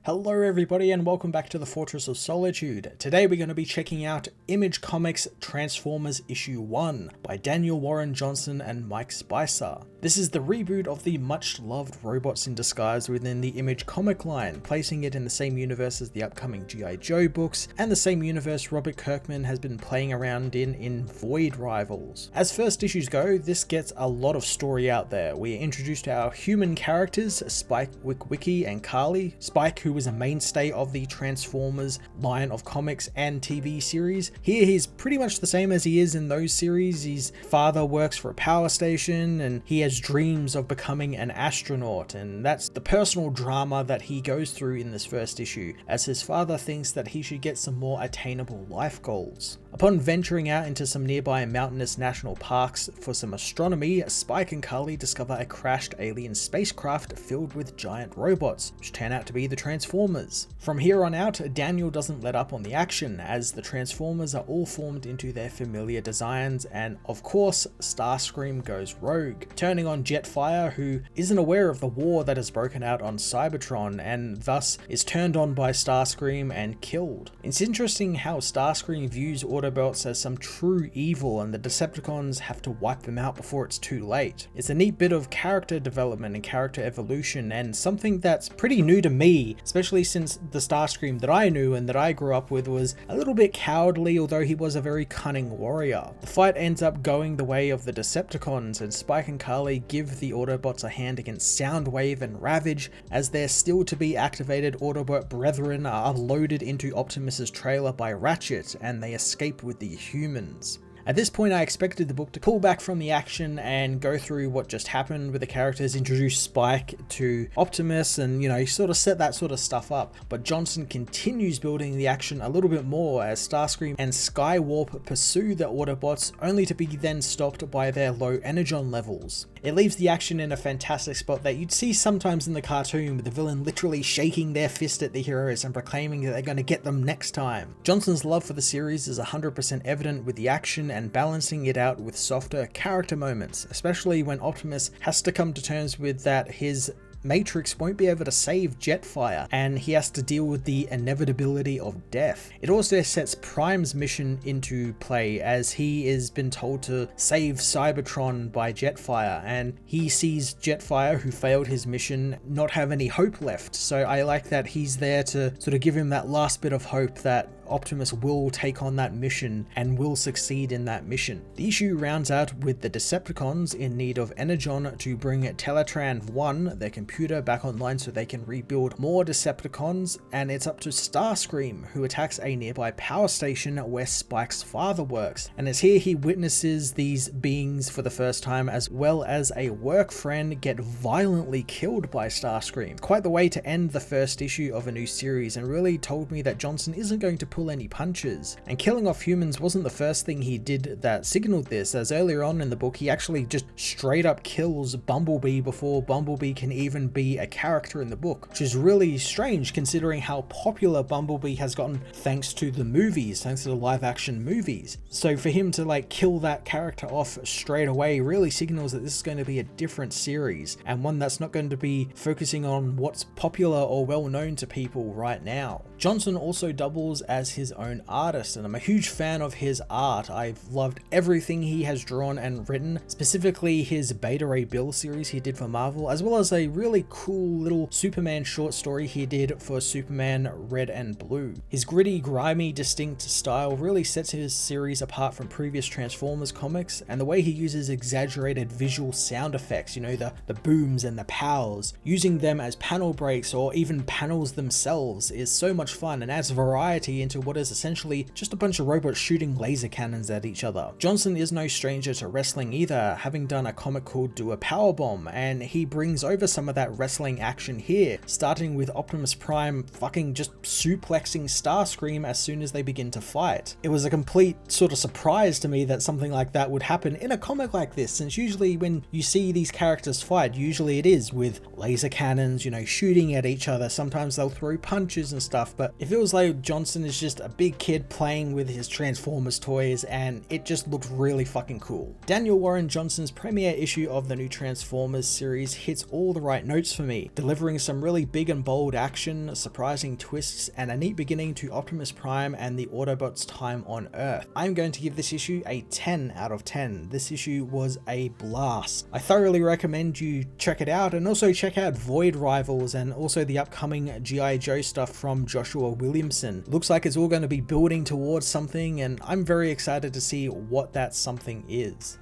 Hello everybody and welcome back to the Fortress of Solitude. Today we're going to be checking out Image Comics Transformers Issue 1 by Daniel Warren Johnson and Mike Spicer. This is the reboot of the much loved Robots in Disguise within the Image comic line, placing it in the same universe as the upcoming G.I. Joe books and the same universe Robert Kirkman has been playing around in Void Rivals. As first issues go, this gets a lot of story out there. We are introduced to our human characters, Spike, Wiki and Carly. Spike, who was a mainstay of the Transformers line of comics and TV series. Here he's pretty much the same as he is in those series. His father works for a power station and he has dreams of becoming an astronaut, and that's the personal drama that he goes through in this first issue, as his father thinks that he should get some more attainable life goals. Upon venturing out into some nearby mountainous national parks for some astronomy, Spike and Carly discover a crashed alien spacecraft filled with giant robots, which turn out to be the Transformers. From here on out, Daniel doesn't let up on the action, as the Transformers are all formed into their familiar designs, and of course, Starscream goes rogue, turning on Jetfire, who isn't aware of the war that has broken out on Cybertron, and thus is turned on by Starscream and killed. It's interesting how Starscream views Autobots as some true evil, and the Decepticons have to wipe them out before it's too late. It's a neat bit of character development and character evolution, and something that's pretty new to me, especially since the Starscream that I knew and that I grew up with was a little bit cowardly, although he was a very cunning warrior. The fight ends up going the way of the Decepticons, and Spike and Carly give the Autobots a hand against Soundwave and Ravage, as their still to be activated Autobot brethren are loaded into Optimus's trailer by Ratchet, and they escape with the humans. At this point, I expected the book to pull back from the action and go through what just happened with the characters, introduce Spike to Optimus and, sort of set that sort of stuff up. But Johnson continues building the action a little bit more as Starscream and Skywarp pursue the Autobots, only to be then stopped by their low energon levels. It leaves the action in a fantastic spot that you'd see sometimes in the cartoon, with the villain literally shaking their fist at the heroes and proclaiming that they're going to get them next time. Johnson's love for the series is 100% evident with the action and balancing it out with softer character moments, especially when Optimus has to come to terms with that his Matrix won't be able to save Jetfire, and he has to deal with the inevitability of death. It also sets Prime's mission into play, as he has been told to save Cybertron by Jetfire, and he sees Jetfire, who failed his mission, not have any hope left. So I like that he's there to sort of give him that last bit of hope that Optimus will take on that mission and will succeed in that mission. The issue rounds out with the Decepticons in need of Energon to bring Teletran 1, their computer, back online so they can rebuild more Decepticons, and it's up to Starscream, who attacks a nearby power station where Spike's father works, and it's here he witnesses these beings for the first time, as well as a work friend get violently killed by Starscream. Quite the way to end the first issue of a new series, and really told me that Johnson isn't going to pull any punches. And killing off humans wasn't the first thing he did that signaled this, as earlier on in the book he actually just straight up kills Bumblebee before Bumblebee can even be a character in the book, which is really strange considering how popular Bumblebee has gotten thanks to the movies, thanks to the live action movies. So for him to kill that character off straight away really signals that this is going to be a different series, and one that's not going to be focusing on what's popular or well known to people right now. Johnson also doubles as his own artist, and I'm a huge fan of his art. I've loved everything he has drawn and written, specifically his Beta Ray Bill series he did for Marvel, as well as a really cool little Superman short story he did for Superman Red and Blue. His gritty, grimy, distinct style really sets his series apart from previous Transformers comics, and the way he uses exaggerated visual sound effects, the booms and the pows, using them as panel breaks or even panels themselves is so much fun and adds variety into what is essentially just a bunch of robots shooting laser cannons at each other. Johnson is no stranger to wrestling either, having done a comic called Do a Powerbomb, and he brings over some of that wrestling action here, starting with Optimus Prime fucking just suplexing Starscream as soon as they begin to fight. It was a complete sort of surprise to me that something like that would happen in a comic like this, since usually when you see these characters fight, usually it is with laser cannons, shooting at each other. Sometimes they'll throw punches and stuff, but it feels like Johnson is just a big kid playing with his Transformers toys, and it just looked really fucking cool. Daniel Warren Johnson's premiere issue of the new Transformers series hits all the right notes for me, delivering some really big and bold action, surprising twists, and a neat beginning to Optimus Prime and the Autobots' time on Earth. I'm going to give this issue a 10 out of 10. This issue was a blast. I thoroughly recommend you check it out, and also check out Void Rivals and also the upcoming G.I. Joe stuff from Joshua Williamson. Looks like it's all going to be building towards something, and I'm very excited to see what that something is.